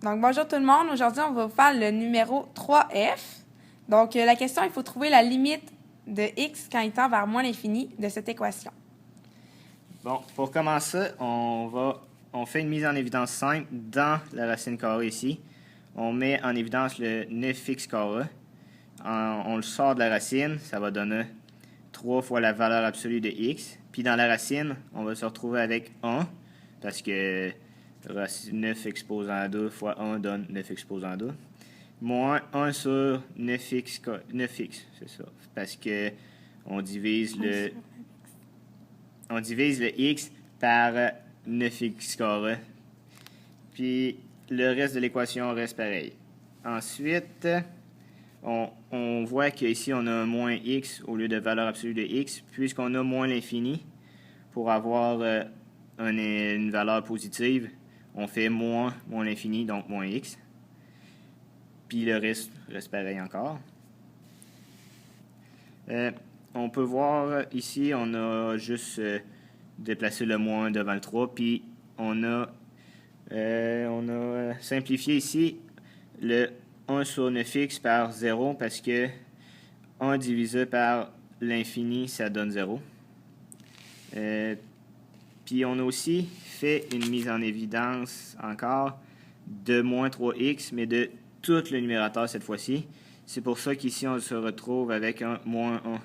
Donc, bonjour tout le monde. Aujourd'hui, on va vous faire le numéro 3F. Donc, la question, il faut trouver la limite de x quand il tend vers moins l'infini de cette équation. Bon, pour commencer, on fait une mise en évidence simple dans la racine carrée ici. On met en évidence le 9x carré. On le sort de la racine, ça va donner 3 fois la valeur absolue de x. Puis dans la racine, on va se retrouver avec 1, parce que 9 exposant 2 fois 1 donne 9 exposant 2. Moins 1 sur 9x, c'est ça. Parce que on divise le x par 9x carré. Puis le reste de l'équation reste pareil. Ensuite, on voit qu'ici, on a un moins x au lieu de valeur absolue de x, puisqu'on a moins l'infini. Pour avoir une valeur positive, on fait moins l'infini, donc moins x. Puis le reste pareil encore. On peut voir ici, on a juste déplacé le moins devant le 3, puis on a simplifié ici le 1 sur 9x par 0, parce que 1 divisé par l'infini, ça donne 0. Puis on a aussi fait une mise en évidence encore de moins 3x, mais de tout le numérateur cette fois-ci. C'est pour ça qu'ici, on se retrouve avec un moins 1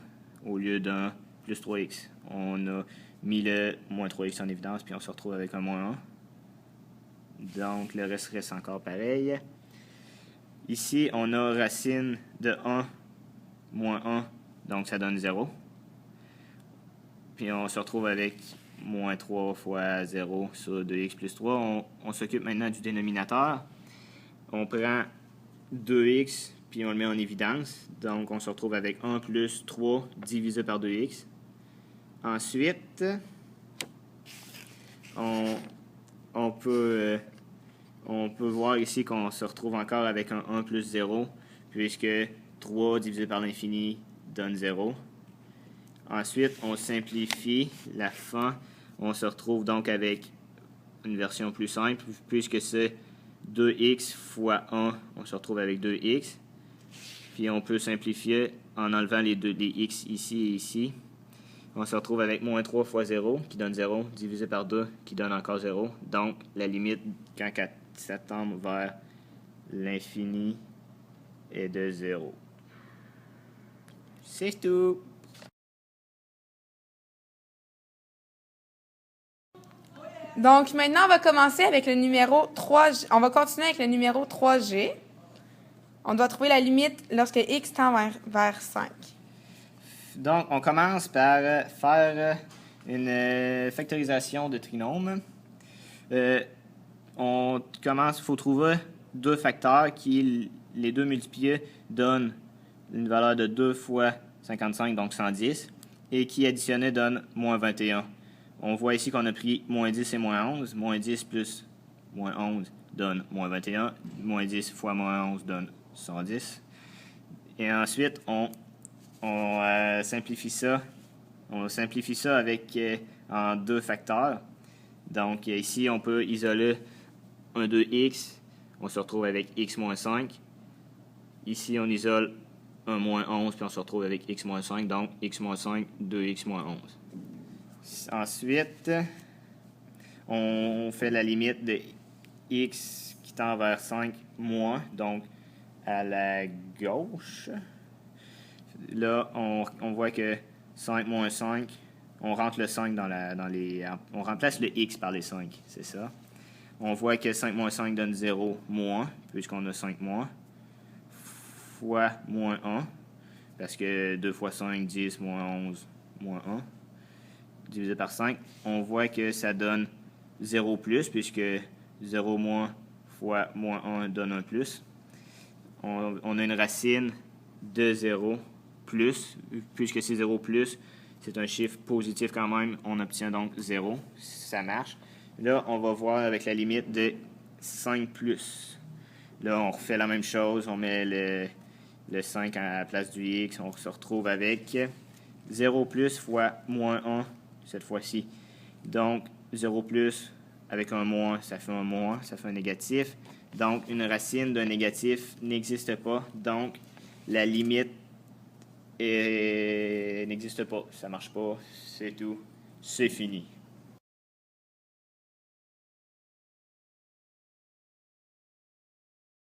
au lieu d'un plus 3x. On a mis le moins 3x en évidence, puis on se retrouve avec un moins 1. Donc, le reste encore pareil. Ici, on a racine de 1 moins 1, donc ça donne 0. Puis on se retrouve avec moins 3 fois 0 sur 2x plus 3. On s'occupe maintenant du dénominateur. On prend 2x, puis on le met en évidence. Donc, on se retrouve avec 1 plus 3 divisé par 2x. Ensuite, on peut voir ici qu'on se retrouve encore avec un 1 plus 0, puisque 3 divisé par l'infini donne 0. Ensuite, on simplifie la fin. On se retrouve donc avec une version plus simple, puisque c'est 2x fois 1, on se retrouve avec 2x. Puis on peut simplifier en enlevant les x ici et ici. On se retrouve avec moins 3 fois 0, qui donne 0, divisé par 2, qui donne encore 0. Donc, la limite, quand ça tend vers l'infini, est de 0. C'est tout! Donc, maintenant, on va commencer avec le numéro 3G. On va continuer avec le numéro 3G. On doit trouver la limite lorsque x tend vers 5. Donc, on commence par faire une factorisation de trinôme. Il faut trouver deux facteurs qui, les deux multipliés, donnent une valeur de 2 fois 55, donc 110, et qui additionnés donnent moins 21. On voit ici qu'on a pris moins 10 et moins 11. Moins 10 plus moins 11 donne moins 21. Moins 10 fois moins 11 donne 110. Et ensuite, on simplifie ça. On simplifie ça avec en deux facteurs. Donc ici, on peut isoler un de x. On se retrouve avec x moins 5. Ici, on isole un moins 11, puis on se retrouve avec x moins 5. Donc, x moins 5, 2x moins 11. Ensuite, on fait la limite de x qui tend vers 5 moins, donc à la gauche. Là, on voit que 5 moins 5, on rentre le 5 on remplace le x par les 5, c'est ça. On voit que 5 moins 5 donne 0 moins, puisqu'on a 5 moins, fois moins 1, parce que 2 fois 5, 10, moins 11, moins 1. Divisé par 5, on voit que ça donne 0 plus, puisque 0 moins fois moins 1 donne 1 plus. On a une racine de 0 plus, puisque c'est 0 plus, c'est un chiffre positif quand même, on obtient donc 0, ça marche. Là, on va voir avec la limite de 5 plus. Là, on refait la même chose, on met le 5 à la place du x, on se retrouve avec 0 plus fois moins 1, cette fois-ci. Donc, 0 plus avec un moins, ça fait un moins, ça fait un négatif. Donc, une racine d'un négatif n'existe pas. Donc, la limite n'existe pas. Ça marche pas. C'est tout. C'est fini.